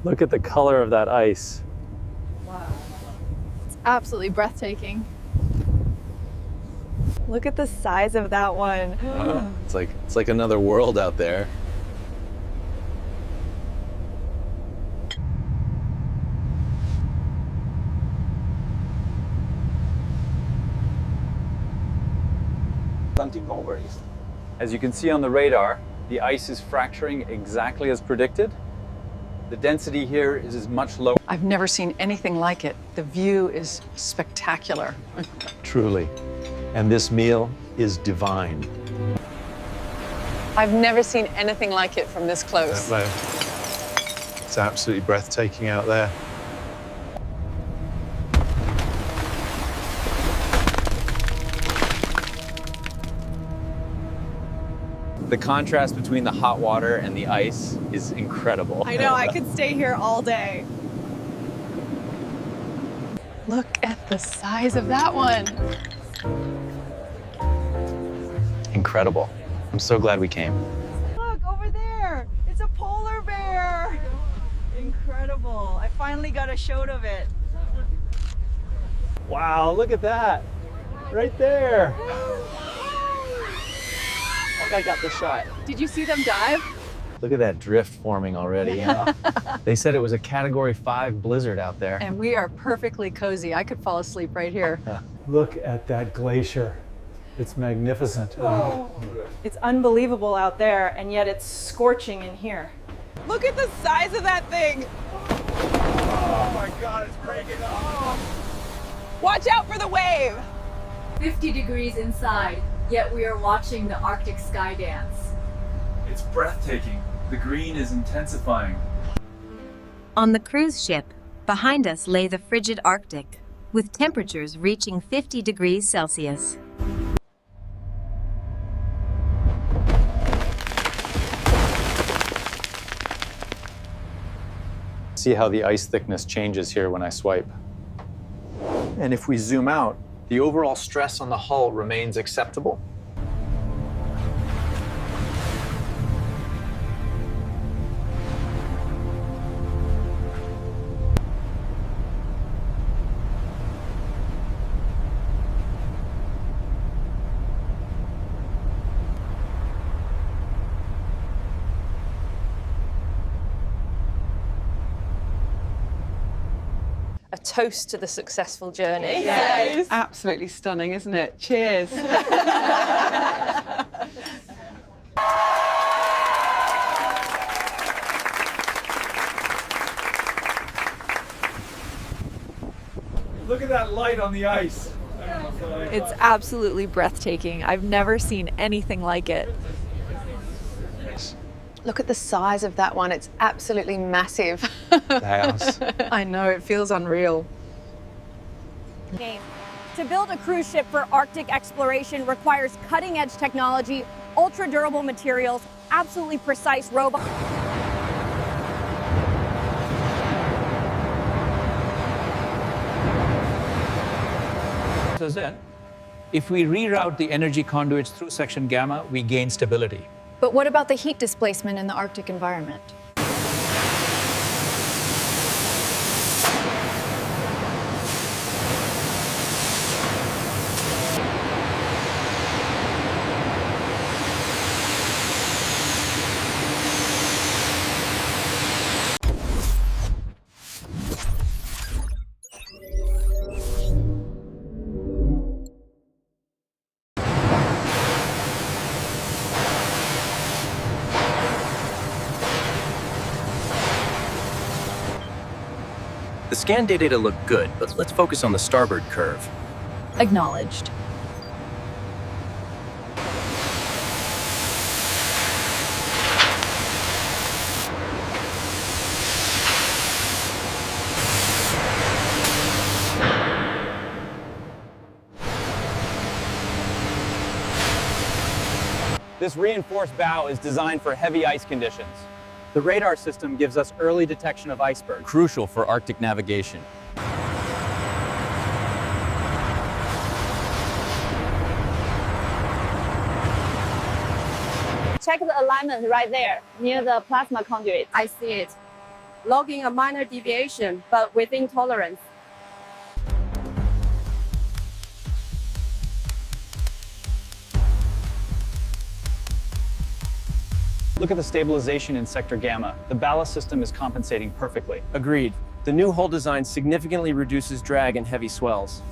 Look at the color of that ice. Wow. It's absolutely breathtaking. Look at the size of that one. It's like another world out there. As you can see on the radar, the ice is fracturing exactly as predicted. The density here is much lower. I've never seen anything like it. The view is spectacular. Truly. And this meal is divine. I've never seen anything like it from this close. It's absolutely breathtaking out there. The contrast between the hot water and the ice is incredible. I know, I could stay here all day. Look at the size of that one. Incredible. I'm so glad we came. Look, over there. It's a polar bear. Incredible. I finally got a shot of it. Wow, look at that. Right there. I got the shot. Did you see them dive? Look at that drift forming already. They said it was a Category 5 blizzard out there. And we are perfectly cozy. I could fall asleep right here. Look at that glacier. It's magnificent. It's unbelievable out there, and yet it's scorching in here. Look at the size of that thing. Oh my God, it's breaking up. Watch out for the wave. 50 degrees inside, yet we are watching the Arctic sky dance. It's breathtaking. The green is intensifying. On the cruise ship, behind us lay the frigid Arctic, with temperatures reaching 50 degrees Celsius. See how the ice thickness changes here when I swipe. And if we zoom out, the overall stress on the hull remains acceptable. A toast to the successful journey. Yes. Absolutely stunning, isn't it? Cheers. Look at that light on the ice. It's absolutely breathtaking. I've never seen anything like it. Look at the size of that one. It's absolutely massive. I know, it feels unreal. To build a cruise ship for Arctic exploration requires cutting-edge technology, ultra-durable materials, absolutely precise robots. If we reroute the energy conduits through section gamma, we gain stability. But what about the heat displacement in the Arctic environment? The scan data look good, but let's focus on the starboard curve. Acknowledged. This reinforced bow is designed for heavy ice conditions. The radar system gives us early detection of icebergs, Crucial for Arctic navigation. Check the alignment right there, near the plasma conduit. I see it. logging a minor deviation, but within tolerance. Look at the stabilization in sector gamma. The ballast system is compensating perfectly. Agreed. The new hull design significantly reduces drag in heavy swells.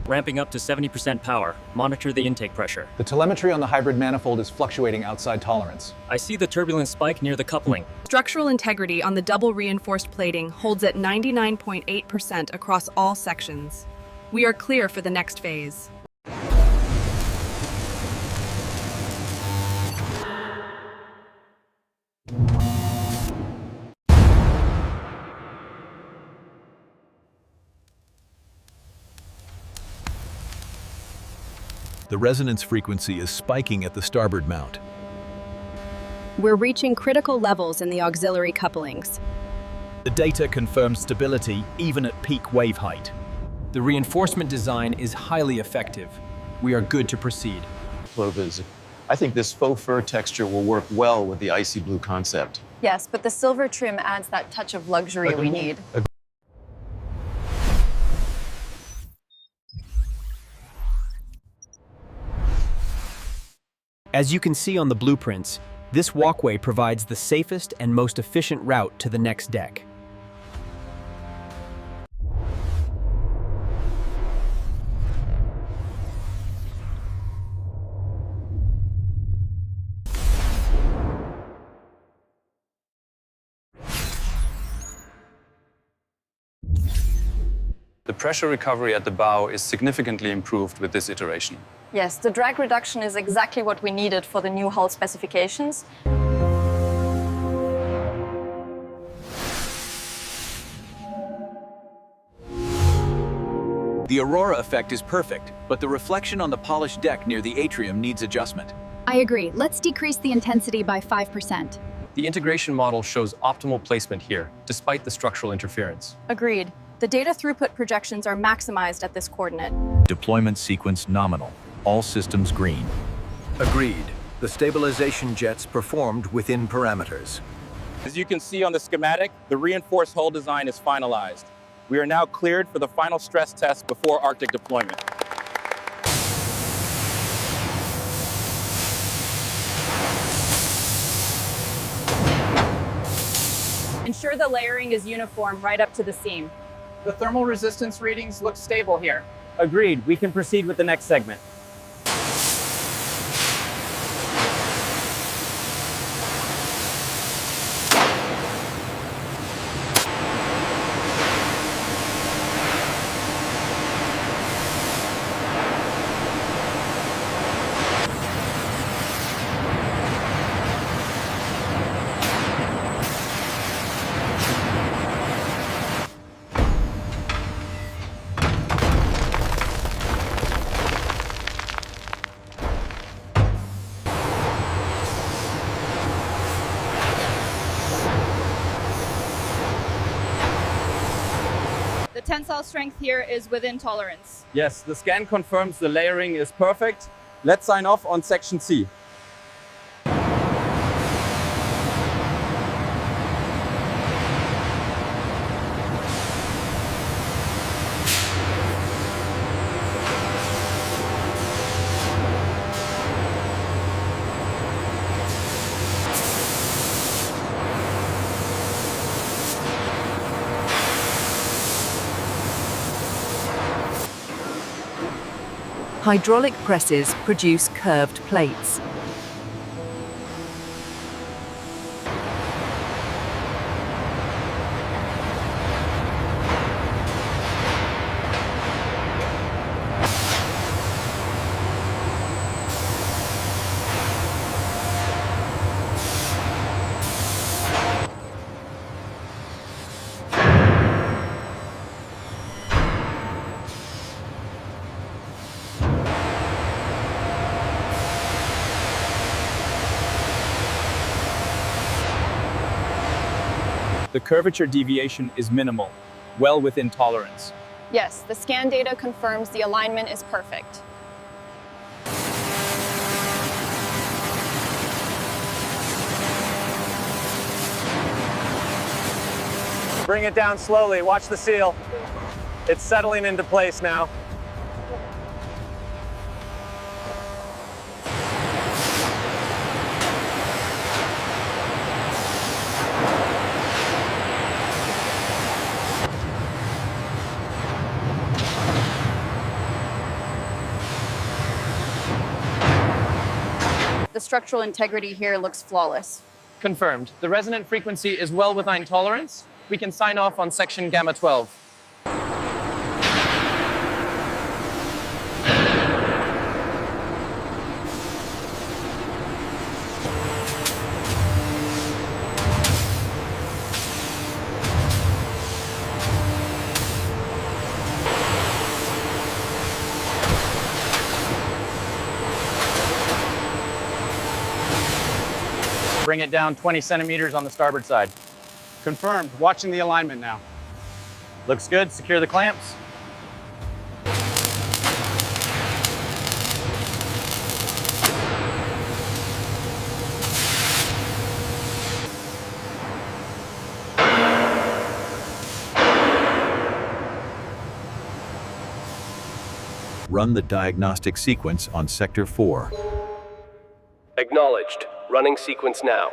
Ramping up to 70% power. Monitor the intake pressure. The telemetry on the hybrid manifold is fluctuating outside tolerance. I see the turbulence spike near the coupling. Structural integrity on the double reinforced plating holds at 99.8% across all sections. We are clear for the next phase. The resonance frequency is spiking at the starboard mount. We're reaching critical levels in the auxiliary couplings. The data confirms stability even at peak wave height. The reinforcement design is highly effective. We are good to proceed. Clovis, I think this faux fur texture will work well with the icy blue concept. Yes, but the silver trim adds that touch of luxury we need. As you can see on the blueprints, this walkway provides the safest and most efficient route to the next deck. The pressure recovery at the bow is significantly improved with this iteration. Yes, the drag reduction is exactly what we needed for the new hull specifications. The aurora effect is perfect, but the reflection on the polished deck near the atrium needs adjustment. I agree. Let's decrease the intensity by 5%. The integration model shows optimal placement here, despite the structural interference. Agreed. The data throughput projections are maximized at this coordinate. Deployment sequence nominal. All systems green. Agreed. The stabilization jets performed within parameters. As you can see on the schematic, the reinforced hull design is finalized. We are now cleared for the final stress test before Arctic deployment. Ensure the layering is uniform right up to the seam. The thermal resistance readings look stable here. Agreed. We can proceed with the next segment. The tensile strength here is within tolerance. Yes, the scan confirms the layering is perfect. Let's sign off on section C. Hydraulic presses produce curved plates. The curvature deviation is minimal, well within tolerance. Yes, the scan data confirms the alignment is perfect. Bring it down slowly. Watch the seal. It's settling into place now. The structural integrity here looks flawless. Confirmed. The resonant frequency is well within tolerance. We can sign off on section gamma 12. Bring it down 20 centimeters on the starboard side. Confirmed. Watching the alignment now. Looks good. Secure the clamps. Run the diagnostic sequence on Sector 4. Acknowledged. Running sequence now.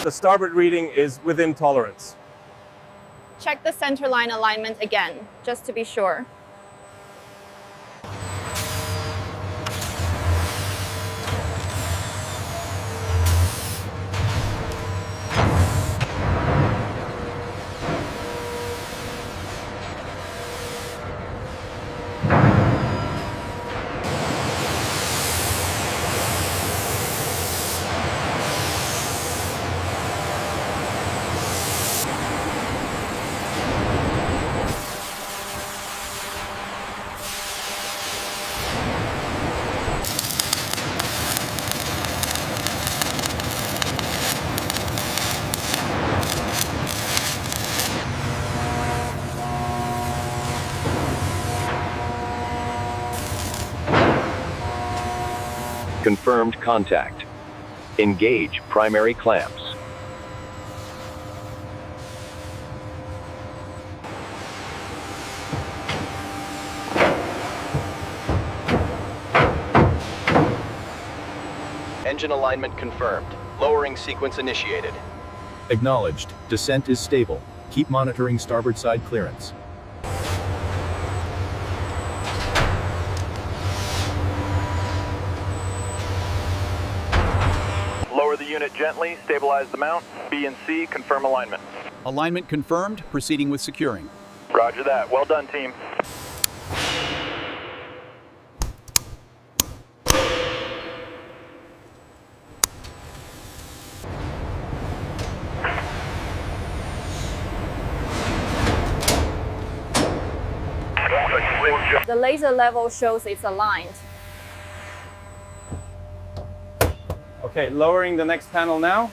The starboard reading is within tolerance. Check the centerline alignment again, just to be sure. Confirmed contact. Engage primary clamps. Engine alignment confirmed. Lowering sequence initiated. Acknowledged. Descent is stable. Keep monitoring starboard side clearance. Lower the unit gently, stabilize the mount. B and C, confirm alignment. Alignment confirmed, proceeding with securing. Roger that. Well done, team. The laser level shows it's aligned. Okay, lowering the next panel now.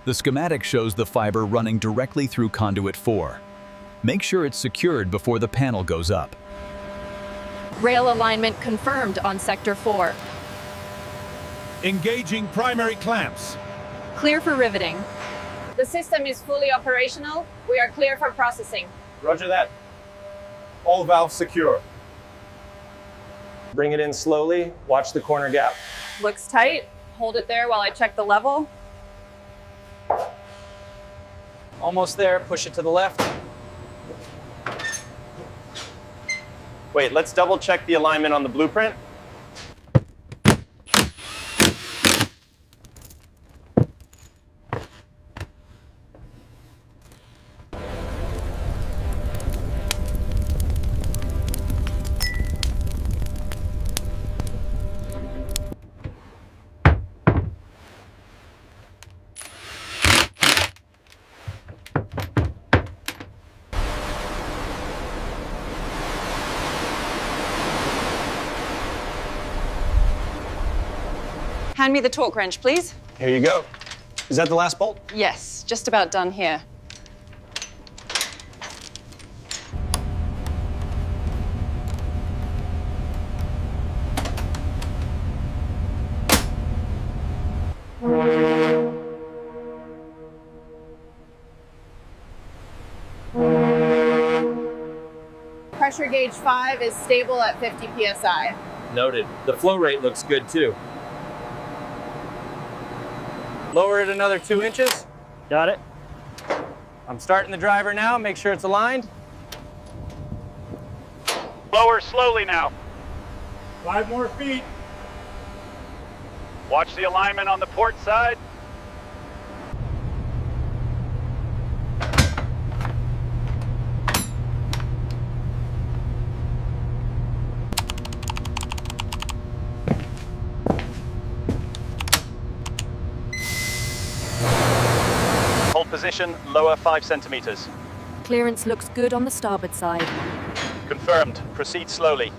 The schematic shows the fiber running directly through conduit 4. Make sure it's secured before the panel goes up. Rail alignment confirmed on Sector 4. Engaging primary clamps. Clear for riveting. The system is fully operational. We are clear for processing. Roger that. All valves secure. Bring it in slowly. Watch the corner gap. Looks tight. Hold it there while I check the level. Almost there. Push it to the left. Wait, let's double check the alignment on the blueprint. Hand me the torque wrench, please. Here you go. Is that the last bolt? Yes, just about done here. Pressure gauge 5 is stable at 50 psi. Noted. The flow rate looks good too. Lower it another 2 inches. Got it. I'm starting the driver now. Make sure it's aligned. Lower slowly now. 5 more feet. Watch the alignment on the port side. Hold position, lower 5 centimeters. Clearance looks good on the starboard side. Confirmed. Proceed slowly.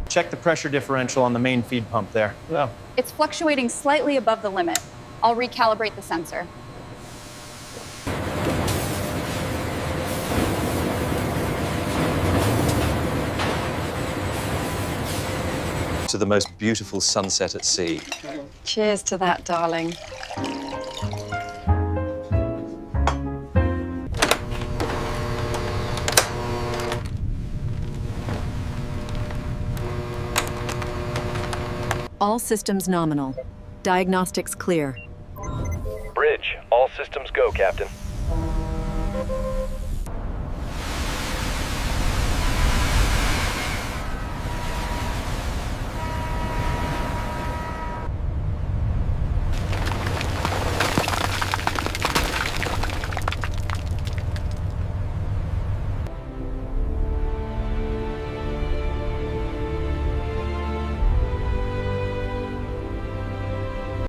Check the pressure differential on the main feed pump there. Yeah. It's fluctuating slightly above the limit. I'll recalibrate the sensor. To the most beautiful sunset at sea. Cheers to that, darling. All systems nominal. Diagnostics clear. Bridge, all systems go, Captain.